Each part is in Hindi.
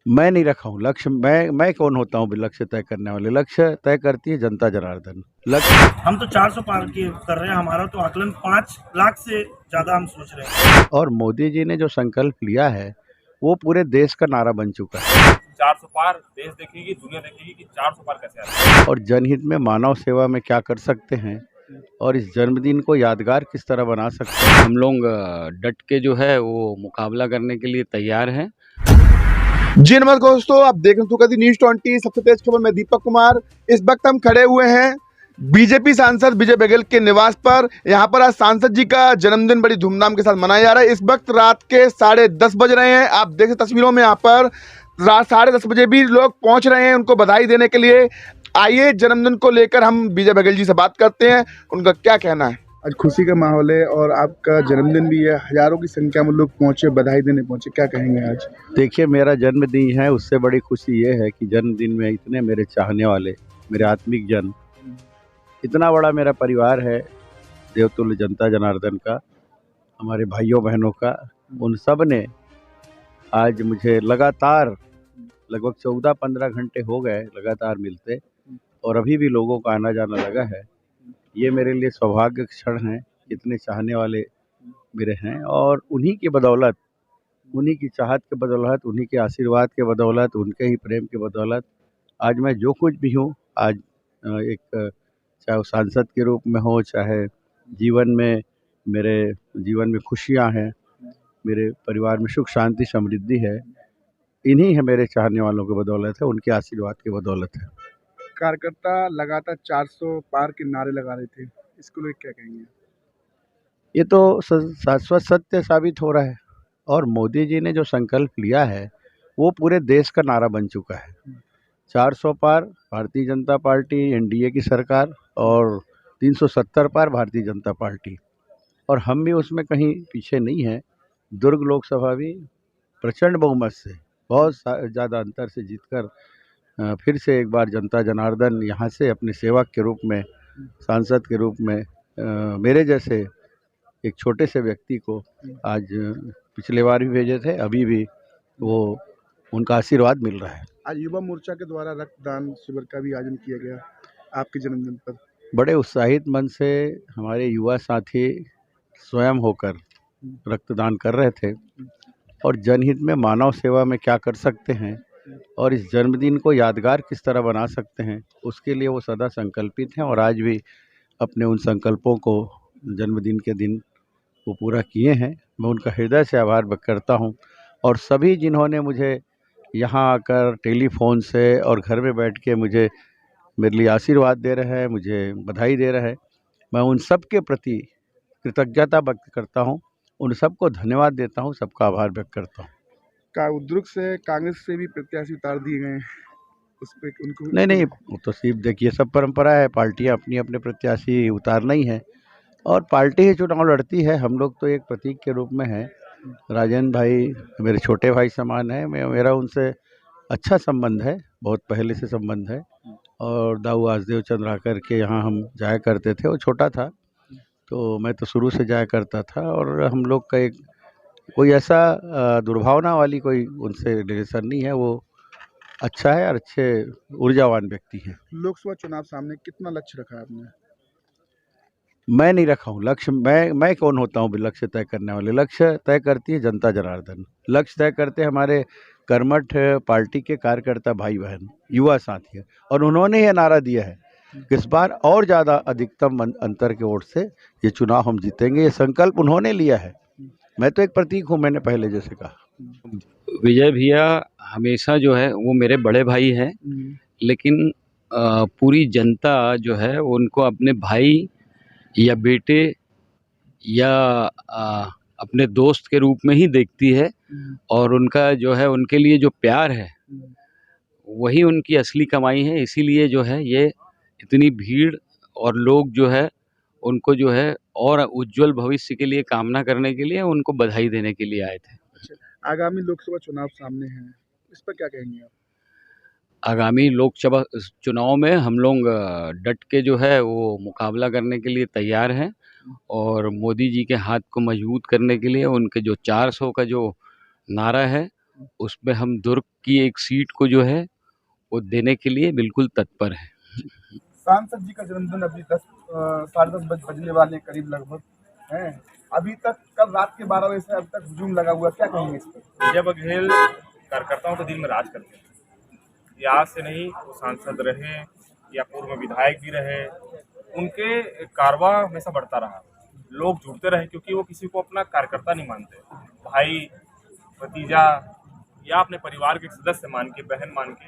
मैं नहीं रखा हूँ लक्ष्य। मैं कौन होता हूँ लक्ष्य तय करने वाले? लक्ष्य तय करती है जनता जनार्दन। लक्ष्य हम तो 400 पार की कर रहे हैं। हमारा तो आकलन 5 लाख से ज्यादा हम सोच रहे हैं। और मोदी जी ने जो संकल्प लिया है वो पूरे देश का नारा बन चुका है। 400 पार देश देखेगी, दुनिया देखेगी कि 400 पार कैसे आता है। और जनहित में मानव सेवा में क्या कर सकते हैं और इस जन्मदिन को यादगार किस तरह बना सकते हैं। हम लोग डट के जो है वो मुकाबला करने के लिए तैयार हैं। जी नमस्कार दोस्तों, आप देख रहे हैं न्यूज़ 20 सबसे तेज खबर में दीपक कुमार। इस वक्त हम खड़े हुए हैं बीजेपी सांसद विजय बघेल के निवास पर। यहाँ पर आज सांसद जी का जन्मदिन बड़ी धूमधाम के साथ मनाया जा रहा है। इस वक्त रात के 10:30 बज रहे हैं। आप देख तस्वीरों में यहाँ पर रात 10:30 बजे भी लोग पहुंच रहे हैं उनको बधाई देने के लिए। आइए जन्मदिन को लेकर हम विजय बघेल जी से बात करते हैं, उनका क्या कहना है। आज खुशी का माहौल है और आपका जन्मदिन भी है, हजारों की संख्या में लोग पहुंचे, बधाई देने पहुंचे, क्या कहेंगे आज? देखिए, मेरा जन्मदिन है, उससे बड़ी खुशी ये है कि जन्मदिन में इतने मेरे चाहने वाले, मेरे आत्मिक जन, इतना बड़ा मेरा परिवार है देवतुल्य जनता जनार्दन का, हमारे भाइयों बहनों का, उन सब ने आज मुझे लगातार लगभग 14-15 घंटे हो गए लगातार मिलते, और अभी भी लोगों का आना जाना लगा है। ये मेरे लिए सौभाग्य क्षण है। इतने चाहने वाले मेरे हैं और उन्हीं की बदौलत, उन्हीं की चाहत के बदौलत, उन्हीं के आशीर्वाद के बदौलत, उनके ही प्रेम के बदौलत आज मैं जो कुछ भी हूँ। आज एक चाहे वो सांसद के रूप में हो, चाहे जीवन में, मेरे जीवन में खुशियाँ हैं, मेरे परिवार में सुख शांति समृद्धि है, इन्हीं है मेरे चाहने वालों के बदौलत है, उनके आशीर्वाद के बदौलत है। कार्यकर्ता लगातार 400 पार के नारे लगा रहे थे, इसको लेकर क्या कहेंगे? ये तो शाश्वत सत्य साबित हो रहा है और मोदी जी ने जो संकल्प लिया है वो पूरे देश का नारा बन चुका है। 400 पार भारतीय जनता पार्टी एनडीए की सरकार और 370 पार भारतीय जनता पार्टी, और हम भी उसमें कहीं पीछे नहीं हैं। दुर्ग लोकसभा भी प्रचंड बहुमत से, बहुत ज़्यादा अंतर से जीतकर फिर से एक बार जनता जनार्दन यहाँ से अपने सेवक के रूप में, सांसद के रूप में मेरे जैसे एक छोटे से व्यक्ति को आज पिछले बार भी भेजे थे, अभी भी वो उनका आशीर्वाद मिल रहा है। आज युवा मोर्चा के द्वारा रक्तदान शिविर का भी आयोजन किया गया आपके जन्मदिन पर। बड़े उत्साहित मन से हमारे युवा साथी स्वयं होकर रक्तदान कर रहे थे और जनहित में मानव सेवा में क्या कर सकते हैं और इस जन्मदिन को यादगार किस तरह बना सकते हैं, उसके लिए वो सदा संकल्पित हैं और आज भी अपने उन संकल्पों को जन्मदिन के दिन वो पूरा किए हैं। मैं उनका हृदय से आभार व्यक्त करता हूँ और सभी जिन्होंने मुझे यहाँ आकर टेलीफोन से और घर में बैठ के मुझे, मेरे लिए आशीर्वाद दे रहे हैं, मुझे बधाई दे रहे हैं, मैं उन सब के प्रति कृतज्ञता व्यक्त करता हूँ, उन सबको धन्यवाद देता हूँ, सबका आभार व्यक्त करता हूँ। दुर्ग से कांग्रेस से भी प्रत्याशी उतार दिए गए हैं, उस पर उनको नहीं, वो तो सिर्फ देखिए सब परंपरा है, पार्टियाँ अपनी अपने प्रत्याशी उतारना ही है और पार्टी ही चुनाव लड़ती है। हम लोग तो एक प्रतीक के रूप में हैं। राजेंद्र भाई मेरे छोटे भाई समान है, मेरा उनसे अच्छा संबंध है, बहुत पहले से संबंध है। और दाऊ वासुदेव चंद्राकर के यहाँ हम जाया करते थे, वो छोटा था तो मैं तो शुरू से जाया करता था, और हम लोग का एक कोई ऐसा दुर्भावना वाली कोई उनसे रिलेशन नहीं है। वो अच्छा है और अच्छे ऊर्जावान व्यक्ति हैं। लोकसभा चुनाव सामने, कितना लक्ष्य रखा है आपने? मैं नहीं रखा हूँ लक्ष्य। मैं कौन होता हूँ लक्ष्य तय करने वाले? लक्ष्य तय करती है जनता जनार्दन। लक्ष्य तय करते हमारे कर्मठ पार्टी के कार्यकर्ता भाई बहन, युवा साथी, और उन्होंने ये नारा दिया है कि इस बार और ज़्यादा अधिकतम अंतर के वोट से ये चुनाव हम जीतेंगे। ये संकल्प उन्होंने लिया है, मैं तो एक प्रतीक हूँ, मैंने पहले जैसे कहा। विजय भैया हमेशा जो है वो मेरे बड़े भाई हैं, लेकिन पूरी जनता जो है उनको अपने भाई या बेटे या अपने दोस्त के रूप में ही देखती है, और उनका जो है उनके लिए जो प्यार है वही उनकी असली कमाई है। इसीलिए जो है ये इतनी भीड़ और लोग जो है उनको जो है और उज्जवल भविष्य के लिए कामना करने के लिए उनको बधाई देने के लिए आए थे। आगामी लोकसभा चुनाव सामने हैं, इस पर क्या कहेंगे आप? आगामी लोकसभा चुनाव में हम लोग डट के जो है वो मुकाबला करने के लिए तैयार हैं और मोदी जी के हाथ को मजबूत करने के लिए उनके जो 400 का जो नारा है उसमें हम दुर्ग की एक सीट को जो है वो देने के लिए बिल्कुल तत्पर हैं। सांसद जी का जन्मदिन अभी 10 साढ़े 10 बजने वाले हैं करीब लगभग हैं। अभी तक कल रात के 12 बजे से अब तक हुजूम लगा हुआ है, क्या कहेंगे इस पर? विजय बघेल कार्यकर्ताओं के दिल में राज करते हैं। ये आज से नहीं, वो सांसद रहे या पूर्व में विधायक भी रहे, उनके कारवा हमेशा बढ़ता रहा। लोग जुड़ते रहे क्योंकि वो किसी को अपना कार्यकर्ता नहीं मानते, भाई, भतीजा या अपने परिवार के सदस्य मान के, बहन मान के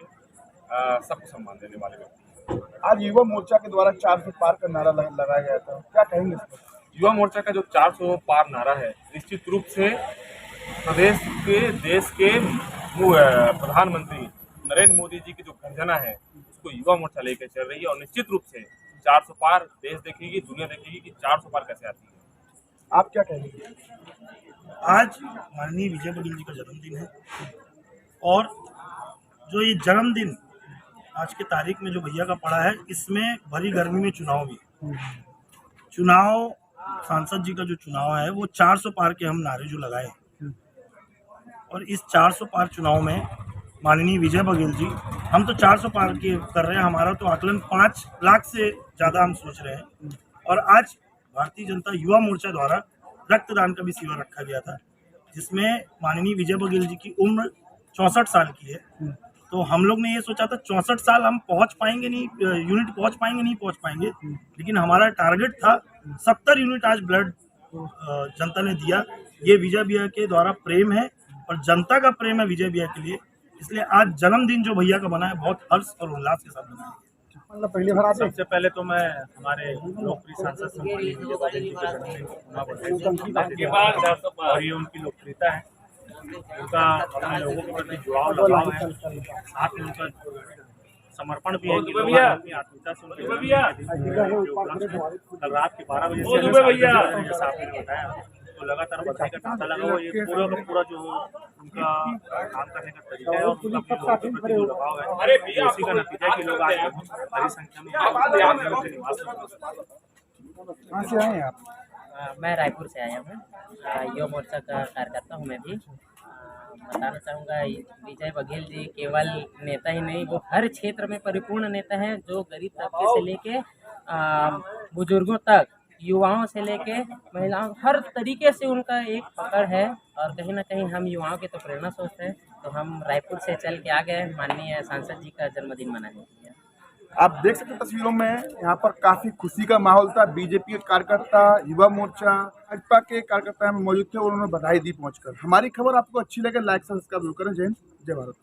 सबको सम्मान देने वाले व्यक्ति। आज युवा मोर्चा के द्वारा 400 पार का नारा लगाया गया था, क्या कहेंगे इस पर? युवा मोर्चा का जो 400 पार नारा है, निश्चित रूप से प्रदेश के, देश के प्रधानमंत्री नरेंद्र मोदी जी की जो गर्जना है उसको युवा मोर्चा लेकर चल रही है। और निश्चित रूप से 400 पार देश देखेगी, दुनिया देखेगी कि 400 पार कैसे आती है। आप क्या कहेंगे? आज माननीय विजय बघेल जी का जन्मदिन है और जो ये जन्मदिन आज के तारीख में जो भैया का पड़ा है, इसमें भरी गर्मी में चुनाव भी चुनाव सांसद जी का जो चुनाव है वो 400 पार के हम नारे जो लगाए और इस 400 पार चुनाव में माननीय विजय बघेल जी, हम तो 400 पार के कर रहे हैं, हमारा तो आकलन 5 लाख से ज़्यादा हम सोच रहे हैं। और आज भारतीय जनता युवा मोर्चा द्वारा रक्तदान का भी शिविर रखा गया था, जिसमें माननीय विजय बघेल जी की उम्र 64 साल की है। तो हम लोग ने ये सोचा था 64 साल हम पहुंच पाएंगे नहीं, यूनिट पहुंच पाएंगे, लेकिन हमारा टारगेट था 70 यूनिट आज ब्लड जनता ने दिया। ये विजय भैया के द्वारा प्रेम है और जनता का प्रेम है विजय भैया के लिए, इसलिए आज जन्मदिन जो भैया का बना है बहुत हर्ष और उल्लास के साथ मनाया। मतलब पहली बार सबसे पहले तो मैं हमारे लोकप्रिय सांसद सम्माननीय विजय बघेल जी के जन्मदिन और ये उनकी लोकप्रियता है, उनका अपने लोगों के प्रति जुड़ाव लगाव है, साथ में उनका समर्पण भी है कि लोग अपनी आत्मीयता से कल रात के 12 बजे से जैसा आपने बताया, तो लगातार बधाई का तांता लगा हुआ। ये पूरा का पूरा जो उनका काम करने का तरीका है और उनका अपने लोगों के प्रति जो लगाव है, उसी का नतीजा है कि लोग आज बड़ी संख्या में निवास कहाँ से आए हैं आप? मैं रायपुर से आया हूँ, युवा मोर्चा का कार्यकर्ता हूँ मैं भी। बताना चाहूँगा विजय बघेल जी केवल नेता ही नहीं, वो हर क्षेत्र में परिपूर्ण नेता हैं, जो गरीब तबके से लेके बुजुर्गों तक, युवाओं से लेके महिलाओं, हर तरीके से उनका एक पकड़ है। और कहीं ना कहीं हम युवाओं के तो प्रेरणा स्रोत हैं, तो हम रायपुर से चल के आ गए माननीय सांसद जी का जन्मदिन मनाने के लिए। आप देख सकते तस्वीरों में यहाँ पर काफी खुशी का माहौल था। बीजेपी के कार्यकर्ता, युवा मोर्चा, भाजपा के कार्यकर्ता में मौजूद थे और उन्होंने बधाई दी पहुंचकर। हमारी खबर आपको अच्छी लगे लाइक सब्सक्राइब करें। जय हिंद, जय भारत।